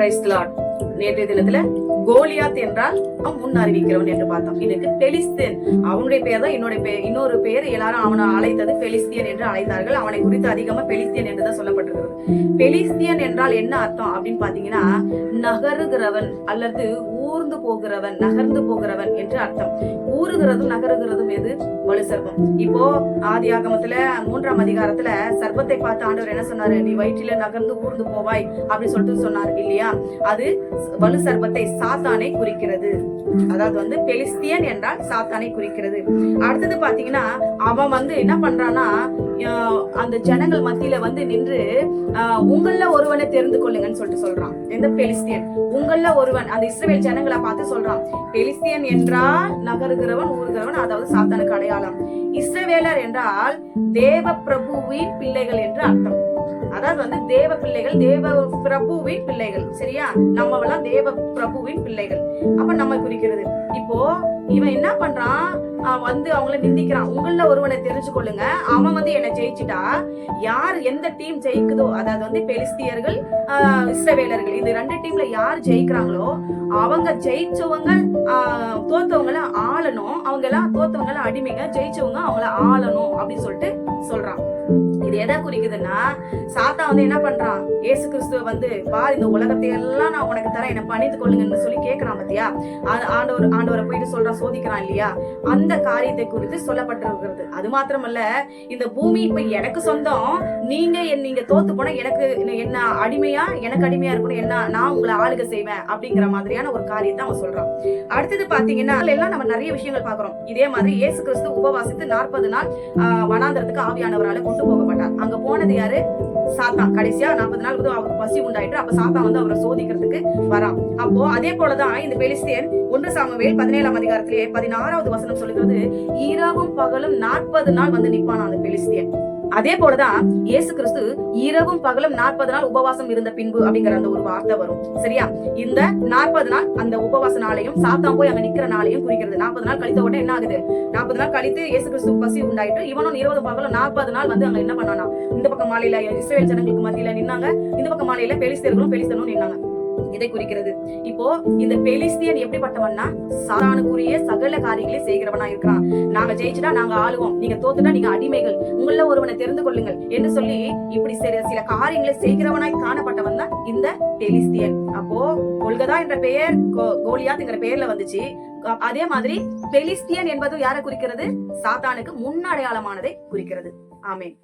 Praise the Lord. நேற்றைய தினத்துல கோலியாத் என்றால் முன் அறிவிக்கிறவன் என்று பார்த்தோம். இன்னைக்கு பெலிஸ்தியன், அவனுடைய பெயர் தான் இன்னொரு பெயர். எல்லாரும் அவனை அழைத்தது பெலிஸ்தியன் என்று அழைத்தார்கள். அவனை குறித்து அதிகமா பெலிஸ்தியன் என்றுதான் சொல்லப்பட்டிருக்கிறது. பெலிஸ்தியன் என்றால் என்ன அர்த்தம் அப்படின்னு பாத்தீங்கன்னா, நகருகிறவன் அல்லது ஊர்ந்து போகிறவன், நகர்ந்து போகிறவன் என்று அர்த்தம். ஊறுகிறதும் நகருகிறதும் எது? வலு சர்ப்பம். இப்போ ஆதியாகமத்துல 3ஆம் அதிகாரத்துல சர்ப்பத்தை பார்த்து ஆண்டவர் என்ன சொன்னாரு? நீ வயிற்றில நகர்ந்து ஊர்ந்து போவாய் அப்படின்னு சொல்லிட்டு சொன்னாரு இல்லையா? அது வலு சர்ப்பத்தை, சாத்தானை குறிக்கிறது. அதாவது பெலிஸ்தியன் என்றால் சாத்தானை குறிக்கிறது. அடுத்தது பாத்தீங்கன்னா, அவன் என்ன பண்றான்னா, அந்த ஜனங்கள் மத்தியில நின்று உங்கள ஒருவனை தெரிந்து கொள்ளுங்கன்னு சொல்லிட்டு சொல்றான். எந்த பெலிஸ்தியன்? உங்கள ஒருவன். அந்த இஸ்ரவேல் ஜனங்களை பார்த்து சொல்றான். பெலிஸ்தியன் என்றால் நகருகிறவன், ஊறுகிறவன், அதாவது சாத்தானுக்கு அடையாளம். இஸ்ரவேலர் என்றால் தேவ பிரபுவின் பிள்ளைகள் என்று அர்த்தம். அதாவது தேவ பிள்ளைகள், தேவ பிரபுவின் பிள்ளைகள். சரியா? நம்மவெல்லாம் தேவ பிரபுவின் பிள்ளைகள். அப்ப நம்ம குறிக்கிறது. இப்போ இவன் என்ன பண்றான்? அவங்கள நிந்திக்கிறான். உங்கள ஒருவனை தெரிஞ்சு கொள்ளுங்க, அவன் என்ன ஜெயிச்சுட்டா, யார் எந்த டீம் ஜெயிக்குதோ, அதாவது பெலிஸ்தியர்கள், இஸ்ரவேலர்கள், இந்த 2 டீம்ல யார் ஜெயிக்கிறாங்களோ அவங்க ஜெயிச்சவங்க தோத்தவங்கள ஆளணும், அவங்க எல்லாம் தோத்தவங்கள அடிமைங்க, ஜெயிச்சவங்க அவங்கள ஆளணும் அப்படின்னு சொல்லிட்டு சொல்றான். இது எதை குறிக்குதுன்னா, சாத்தா என்ன பண்றான்? இயேசு கிறிஸ்துவ பார், இந்த உலகத்தை எல்லாம் நான் உனக்கு தரேன், என்ன பணிந்து கொள்ளுங்கன்னு சொல்லி கேட்கிறான் பத்தியா? ஆண்டவரை போயிட்டு சொல்றான், சோதிக்கிறான் இல்லையா? அந்த காரியத்தை குறித்து சொல்லப்பட்டிருக்கிறது. அது மாத்திரமல்ல, இந்த பூமி இப்ப எனக்கு சொந்தம், நீங்க தோத்து போனா எனக்கு என்ன அடிமையா, எனக்கு அடிமையா இருக்கணும், என்ன நான் உங்களை ஆளுக செய்வேன் அப்படிங்கிற மாதிரியான ஒரு காரியத்தை அவன் சொல்றான். அடுத்தது பாத்தீங்கன்னா, எல்லாம் நம்ம நிறைய விஷயங்கள் பாக்குறோம். இதே மாதிரி இயேசு கிறிஸ்து உபவாசித்து 40 நாள் வனாந்தரத்துக்கு ஆவியானவரால கொண்டு போகப்பட்டார். அங்க போனது யாரு? சாத்தான். கடைசியா 40 நாள் அவருக்கு பசி உண்டாயிட்டு, அப்ப சாத்தான் அவரை சோதிக்கிறதுக்கு வரான். அப்போ அதே போலதான் இந்த பெலிஸ்தியன் 1 சாமுவேல் 17ஆம் அதிகாரத்திலே 16வது வசனம் சொல்லுகிறது, இரவும் பகலும் 40 நாள் நிப்பான் அந்த பெலிஸ்தியன். அதே போலதான் இயேசு கிறிஸ்து இரவும் பகலும் 40 நாள் உபவாசம் இருந்த பின்பு அப்படிங்கிற அந்த ஒரு வார்த்தை வரும். சரியா? இந்த 40 நாள் அந்த உபவாச நாளையும் சாத்தான் போய் அங்க நிக்கிற நாளையும் குறிக்கிறது. 40 நாள் கழித்த உடனே என்ன ஆகுது? 40 நாள் கழித்து இயேசு கிறிஸ்து பசி உண்டாயிட்டு, இவனும் இரவு பகலும் 40 நாள் அங்க என்ன பண்ணானா, இந்த பக்கம் மாலையில இஸ்ரவேல் ஜனங்களுக்கு மத்தியில நின்னாங்க, இந்த பக்கம் மாலையில பெலிஸ்தியர்களும் நின்னாங்க. இதை குறிக்கிறது. இப்போ இந்த பெலிஸ்தியன் எப்படிப்பட்டவன்னா, சாத்தானுக்குரிய சகல காரியங்களையும் செய்கிறவனா இருக்கிறான். நாங்க ஜெயிச்சுட்டா நாங்க ஆளுவோம், நீங்க தோத்துட்டா நீங்க அடிமைகள், உங்கள ஒருவனை தெரிந்து கொள்ளுங்கள் என்று சொல்லி இப்படி சில காரியங்களை செய்கிறவனாய் காணப்பட்டவன் தான் இந்த பெலிஸ்தியன். அப்போ கொல்கதா என்ற பெயர் கோலியாத் என்கிற பெயர்ல வந்துச்சு. அதே மாதிரி பெலிஸ்தியன் என்பது யாரை குறிக்கிறது? சாத்தானுக்கு முன்னடையாளமானதை குறிக்கிறது. ஆமென்.